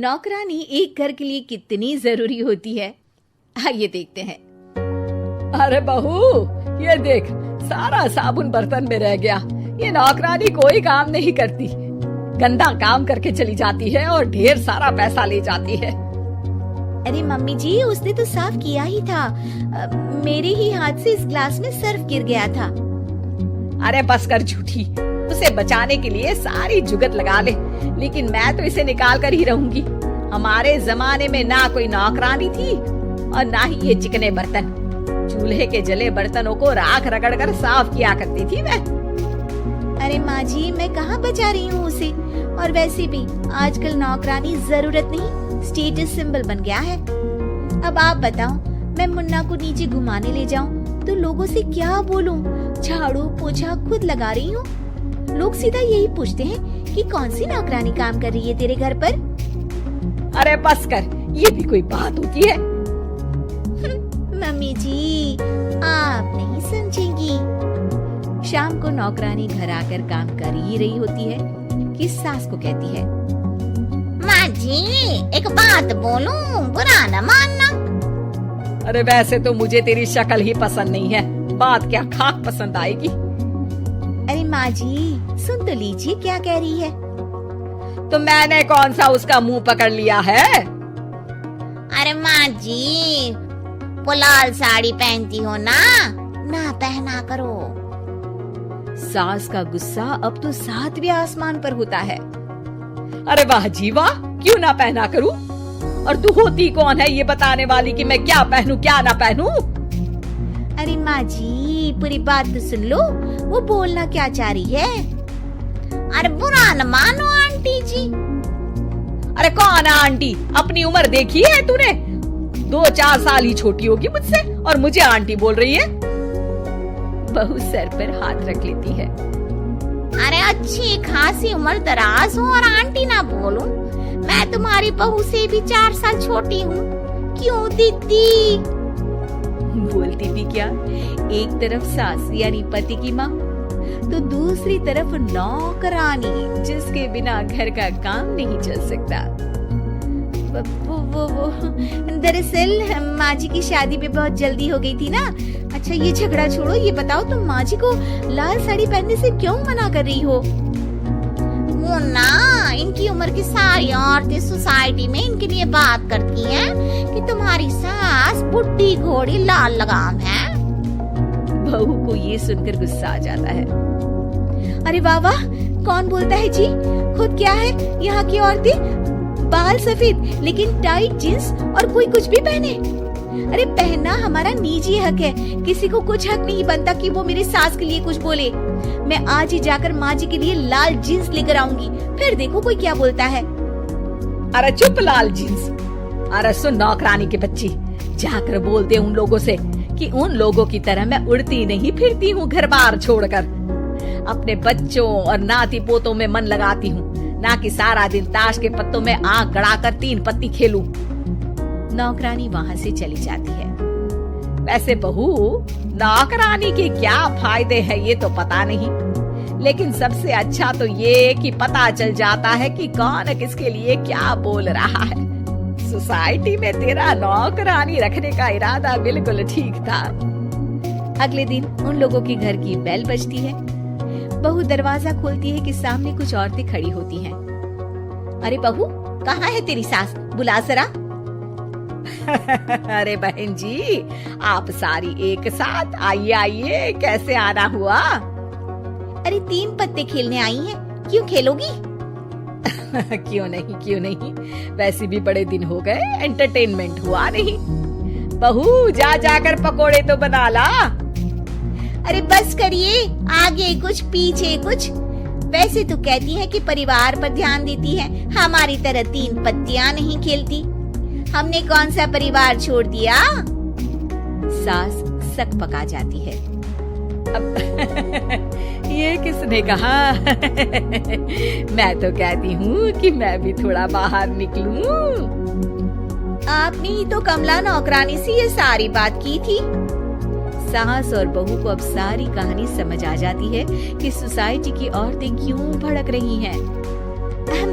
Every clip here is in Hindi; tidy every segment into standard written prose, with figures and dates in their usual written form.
नौकरानी एक घर के लिए कितनी जरूरी होती है, आइए देखते हैं। अरे बहू, ये देख, सारा साबुन बर्तन में रह गया। ये नौकरानी कोई काम नहीं करती, गंदा काम करके चली जाती है और ढेर सारा पैसा ले जाती है। अरे मम्मी जी, उसने तो साफ किया ही था। मेरे ही हाथ से इस ग्लास में सर्फ गिर गया था। अरे बस कर झूठी, उसे बचाने के लिए सारी जुगत लगा ले, लेकिन मैं तो इसे निकाल कर ही रहूंगी। हमारे जमाने में ना कोई नौकरानी थी और ना ही ये चिकने बर्तन। चूल्हे के जले बर्तनों को राख रगड़ कर साफ किया करती थी मैं। अरे माँ जी, मैं कहाँ बचा रही हूँ उसे। और वैसे भी आजकल नौकरानी जरूरत नहीं, स्टेटस सिंबल बन गया है। अब आप बताओ, मैं मुन्ना को नीचे घुमाने ले जाऊँ तो लोगों से क्या बोलूँ? झाड़ू पोछा खुद लगा रही हूँ। लोग सीधा यही पूछते हैं कि कौन सी नौकरानी काम कर रही है तेरे घर पर। अरे बस कर, ये भी कोई बात होती है? मम्मी जी, आप नहीं समझेंगी। शाम को नौकरानी घर आकर काम कर ही रही होती है कि सास को कहती है, माँ जी, एक बात बोलूं, बुरा न मानना। अरे वैसे तो मुझे तेरी शक्ल ही पसंद नहीं है, बात क्या खाक पसंद आएगी। अरे माँ जी, सुन तो लीजिए क्या कह रही है। तो मैंने कौन सा उसका मुंह पकड़ लिया है? अरे माँ जी, वो लाल साड़ी पहनती हो ना पहना करो। सास का गुस्सा अब तो 7वें आसमान पर होता है। अरे वाह जी वाह, क्यों ना पहना करूं? और तू होती कौन है ये बताने वाली कि मैं क्या पहनूं क्या ना पहनूं? अरे माँ जी, पूरी बात तो सुन लो, वो बोलना क्या चाह रही है। अरे बुरा न मानो आंटी जी। अरे कौन है आंटी? अपनी उम्र देखी है तूने? 2-4 साल ही छोटी होगी मुझसे और मुझे आंटी बोल रही है। बहू सर पर हाथ रख लेती है। अरे अच्छी खासी उम्र दराज हूँ और आंटी ना बोलूं? मैं तुम्हारी बहू से भी 4 साल छोटी हूँ। क्यों दीदी? बोलती भी क्या, एक तरफ सास यानी पति की माँ, तो दूसरी तरफ नौकरानी जिसके बिना घर का काम नहीं चल सकता। वो दरअसल माँ जी की शादी पे बहुत जल्दी हो गई थी ना। अच्छा ये झगड़ा छोड़ो, ये बताओ तुम माँ जी को लाल साड़ी पहनने से क्यों मना कर रही हो? वो ना, इनकी उम्र की सारी औरतें सोसाइटी में इनके लिए बात करती हैं कि तुम्हारी सास बुढ़ी घोड़ी लाल लगाम है। बहू को ये सुनकर गुस्सा आ जाता है। अरे वाह वाह, कौन बोलता है जी? खुद क्या है यहाँ की औरतें, बाल सफेद लेकिन टाइट जींस और कोई कुछ भी पहने। अरे पहनना हमारा निजी हक है, किसी को कुछ हक नहीं बनता कि वो मेरी सास के लिए कुछ बोले। मैं आज ही जाकर माँ जी के लिए लाल जींस लेकर आऊंगी, फिर देखो कोई क्या बोलता है। अरे चुप लाल जींस। अरे सुन नौकरानी के बच्ची, जाकर बोल दे उन लोगों से कि उन लोगों की तरह मैं उड़ती नहीं फिरती हूँ घर बार छोड़कर। अपने बच्चों और नाती पोतों में मन लगाती हूँ, ना कि सारा दिन ताश के पत्तों में आंख गड़ाकर 3 पत्ती खेलूं। नौकरानी वहाँ से चली जाती है। वैसे बहू, नौकरानी के क्या फायदे हैं ये तो पता नहीं, लेकिन सबसे अच्छा तो ये कि पता चल जाता है कि कौन किसके लिए क्या बोल रहा है। सोसाइटी में तेरा नौकरानी रखने का इरादा बिल्कुल ठीक था। अगले दिन उन लोगों के घर की बेल बजती है। बहू दरवाजा खोलती है कि सामने कुछ औरतें खड़ी होती हैं। अरे बहू, कहाँ है तेरी सास? बुला जरा। अरे बहन जी, आप सारी एक साथ आइए आइए, कैसे आना हुआ? अरे 3 पत्ते खेलने आई हैं, क्यों खेलोगी? क्यों नहीं, वैसे भी बड़े दिन हो गए, एंटरटेनमेंट हुआ नहीं। बहू जा जाकर पकोड़े तो बना ला। अरे बस करिए, आगे कुछ पीछे कुछ। वैसे तो कहती है कि परिवार पर ध्यान देती है, हमारी तरह 3 पत्तियां नहीं खेलती। हमने कौन सा परिवार छोड़ दिया? सास सक पका जाती है। अब ये किसने कहा? मैं तो कहती हूँ कि मैं भी थोड़ा बाहर निकलूं। आपने ही तो कमला नौकरानी से ये सारी बात की थी। सास और बहू को अब सारी कहानी समझ आ जाती है कि सोसाइटी की औरतें क्यों भड़क रही हैं।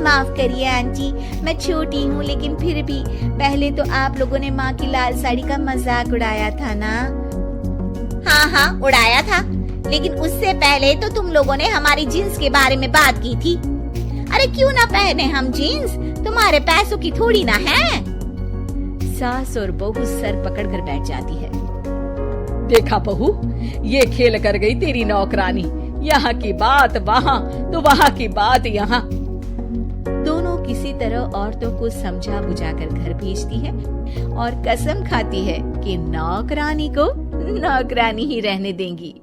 माफ करिए आंटी, मैं छोटी हूँ लेकिन फिर भी पहले तो आप लोगों ने माँ की लाल साड़ी का मजाक उड़ाया था ना। हाँ उड़ाया था, लेकिन उससे पहले तो तुम लोगों ने हमारी जीन्स के बारे में बात की थी। अरे क्यों ना पहने हम जीन्स, तुम्हारे पैसों की थोड़ी ना है। सास और बहू सर पकड़कर बैठ जाती है। देखा बहू, ये खेल कर गई तेरी नौकरानी। यहाँ की बात वहाँ तो वहाँ की बात यहाँ। दोनों किसी तरह औरतों को समझा बुझाकर घर भेजती है और कसम खाती है कि नौकरानी को नौकरानी ही रहने देंगी।